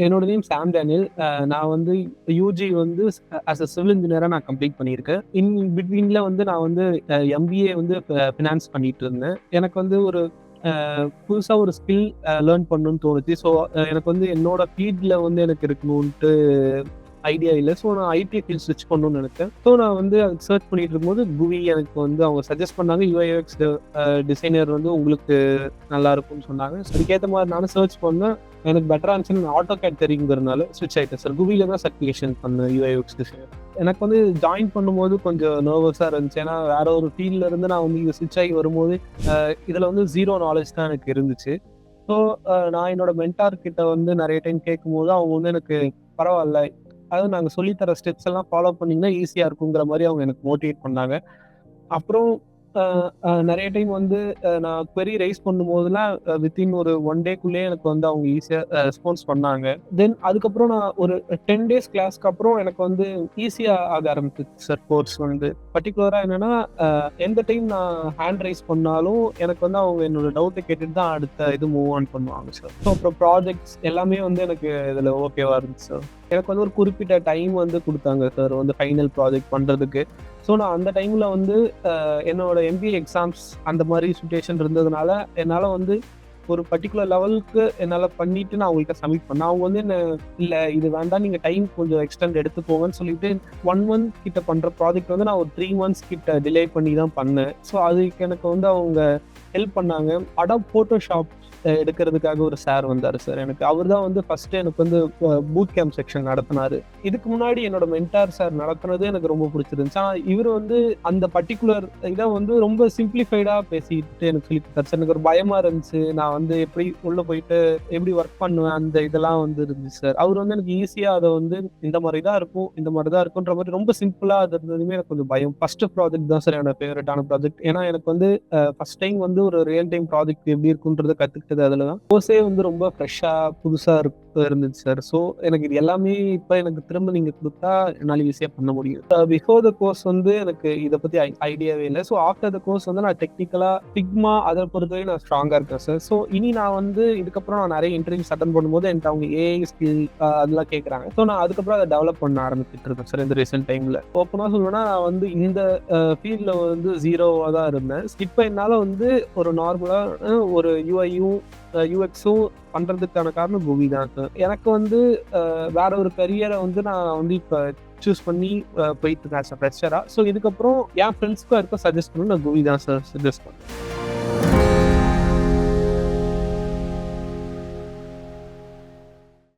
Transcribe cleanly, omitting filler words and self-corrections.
என்னோட நேம் சாம் டேனியல். நான் வந்து யூஜி வந்து ஆஸ் அ சிவில் இன்ஜினியரா நான் கம்ப்ளீட் பண்ணியிருக்கேன். இன் பிட்வீன்ல வந்து நான் வந்து எம்பிஏ வந்து ஃபினான்ஸ் பண்ணிட்டு இருந்தேன். எனக்கு வந்து ஒரு புதுசா ஒரு ஸ்கில் லேர்ன் பண்ணணும்னு தோணுச்சு. ஸோ எனக்கு வந்து என்னோட ஃபீல்ட்ல வந்து எனக்கு இருக்கணுன்ட்டு ஐடியா இல்ல. ஸோ நான் ஐடி ஃபீல்ட் ஸ்விட்ச் பண்ணணும்னு நெனச்சேன். ஸோ நான் வந்து அதுக்கு சர்ச் பண்ணிட்டு இருக்கும்போது, குவி எனக்கு வந்து அவங்க சஜெஸ்ட் பண்ணாங்க. யுஐ/யுஎக்ஸ் டிசைனர் வந்து உங்களுக்கு நல்லா இருக்கும்னு சொன்னாங்க. ஸோ அதுக்கேத்த மாரி நானும் சர்ச் பண்ணேன். எனக்கு பெட்டரா இருந்துச்சுன்னு நான் ஆட்டோகேட் தெரியுங்கிறதுனால ஸ்விட்ச் ஆயிட்டேன் சார். குவில தான் சர்டிஃபிகேஷன் பண்ணேன் யுஐ/யுஎக்ஸ் டிசைனர். எனக்கு வந்து ஜாயின் பண்ணும்போது கொஞ்சம் நர்வஸா இருந்துச்சு. ஏன்னா வேற ஒரு ஃபீல்ட்ல இருந்து நான் வந்து இங்க ஸ்விட்ச் ஆகி வரும்போது, இதுல வந்து 0 நாலேட்ஜ் தான் எனக்கு இருந்துச்சு. ஸோ நான் என்னோட மென்டார் கிட்ட வந்து நெறைய டைம் கேட்கும்போது, அவங்க வந்து எனக்கு பரவால்ல. அதாவது நாங்க சொல்லி தர ஸ்டெப்ஸ் எல்லாம் ஃபாலோ பண்ணீங்கன்னா ஈஸியா இருக்குங்கிற மாரி அவங்க எனக்கு மோட்டிவேட் பண்ணாங்க. அப்புறம் அ அ நெறைய டைம் வந்து நான் query ரைஸ் பண்ணும்போதெல்லாம் வித்தின் ஒரு 1 டேக்குள்ளயே எனக்கு வந்து அவங்க ஈஸியா ரெஸ்பான்ஸ் பண்ணாங்க. தென் அதுக்கப்புறம் நான் ஒரு 10 டேஸ் கிளாஸ்க்கு அப்புறம் எனக்கு வந்து ஈஸியா ஆக ஆரம்பிச்சுச்சு சார் கோர்ஸ் வந்து. பர்ட்டிகுலரா என்னன்னா, எந்த டைம் நான் ஹேண்ட் ரைஸ் பண்ணாலும் எனக்கு வந்து அவங்க என்னோட டவுட்ட கேட்டுட்டு தான் அடுத்த இது மூவ் ஆன் பண்ணுவாங்க சார். ஸோ அப்புறம் ப்ராஜெக்ட்ஸ் எல்லாமே வந்து எனக்கு இதுல ஓகேவா இருந்துச்சு சார். எனக்கு வந்து ஒரு குறிப்பிட்ட டைம் வந்து குடுத்தாங்க சார் வந்து ஃபைனல் ப்ராஜெக்ட் பண்றதுக்கு. ஸோ நான் அந்த டைம்ல வந்து என்னோட எம்பிஏ எக்ஸாம்ஸ் அந்த மாரி சிச்சுவேஷன் இருந்ததுனால, என்னால வந்து ஒரு பர்ட்டிகுலர் லெவலுக்கு என்னால பண்ணிட்டு நான் அவங்கள்ட்ட சப்மிட் பண்ணேன். அவங்க வந்து என்ன இல்ல இது வேண்டாம் நீங்க டைம் கொஞ்சம் எக்ஸ்டெண்ட் எடுத்துக்கோங்கன்னு சொல்லிட்டு 1 மந்த் கிட்ட பண்ற ப்ராஜெக்ட் வந்து நான் ஒரு 3 மந்த்ஸ் கிட்ட டிலே பண்ணி தான் பண்ணேன். ஸோ அதுக்கு எனக்கு வந்து அவங்க ஹெல்ப் பண்ணாங்க. அடாப் ஃபோட்டோஷாப் எடுக்கிறதுக்காக ஒரு சார் வந்தாரு சார் எனக்கு. அவர் தான் வந்து ஃபர்ஸ்ட் எனக்கு வந்து பூட் கேம்ப் செக்ஷன் நடத்துனாரு. இதுக்கு முன்னாடி என்னோட மென்டார் சார் நடத்துனது எனக்கு ரொம்ப பிடிச்சிருந்துச்சு. ஆனா இவரு வந்து அந்த பர்ட்டிகுலர் இத வந்து ரொம்ப சிம்பிளிஃபைடா பேசிட்டு எனக்கு சொல்லிக் குடுத்தாரு சார். எனக்கு ஒரு பயமா இருந்துச்சு. நான் வந்து எப்படி உள்ள போயிட்டு எப்படி ஒர்க் பண்ணுவேன் அந்த இதெல்லாம் வந்து இருந்துச்சு சார். அவர் வந்து எனக்கு ஈஸியா அத வந்து இந்த மாரி தான் இருக்கும், இந்த மாரி தான் இருக்குன்ற மாரி ரொம்ப சிம்பிளா அது இருந்ததுமே எனக்கு கொஞ்சம் பயம். ஃபர்ஸ்ட் ப்ராஜெக்ட் தான் சார் என்னோட ஃபேவரட்டான ப்ராஜெக்ட். ஏன்னா எனக்கு வந்து ஃபர்ஸ்ட் டைம் வந்து ஒரு ரியல் டைம் ப்ராஜெக்ட் எப்படி இருக்குன்றத கத்துக்கிட்டது அதுல தான். கோர்ஸே வந்து ரொம்ப ஃப்ரெஷ்ஷா, புதுசா இருந்துச்சு சார். ஸோ எனக்கு இது எல்லாமே இப்ப எனக்கு திரும்ப நீங்க குடுத்தா என்னால ஈஸியா பண்ண முடியும். பிஃபோர் த கோர்ஸ் வந்து எனக்கு இத பத்தி ஐடியாவே இல்ல. ஸோ ஆஃப்டர் த கோர்ஸ் வந்து நான் டெக்னிக்கலா Figma அத பொறுத்தவரைக்கும் நான் ஸ்ட்ராங்கா இருக்கேன் சார். ஸோ இனி நான் வந்து இதுக்கப்புறம் நான் நெறைய இன்டர்வியூஸ் அட்டெண்ட் பண்ணும்போது என்ட்ட அவங்க ஏஐ ஸ்கில் அதெல்லாம் கேட்கறாங்க. ஸோ நான் அதுக்கப்புறம் அத டெவலப் பண்ண ஆரம்பிச்சுட்டு இருக்கேன் சார் இந்த ரீசென்ட் டைம்ல. ஓப்பனா சொல்லணும்னா நான் வந்து இந்த ஃபீல்ட்ல வந்து 0வா தான் இருந்தேன். இப்ப என்னால வந்து ஒரு நார்மலா ஒரு யுஐயும் யுஎக்ஸும் பண்றதுக்கான காரணம் குவி தான் சார். எனக்கு வந்து வேற ஒரு கரியர வந்து நான் வந்து இப்ப சூஸ் பண்ணி போயிட்டு இருக்கேன் ஆஸ் அ ஃப்ரெஷரா. ஸோ இதுக்கப்புறம் என் ஃப்ரெண்ட்ஸ்க்கும் யாருக்கும் சஜெஸ்ட் பண்ணணும் நான் குவி தான் சார் சஜெஸ்ட் பண்ணுவேன்.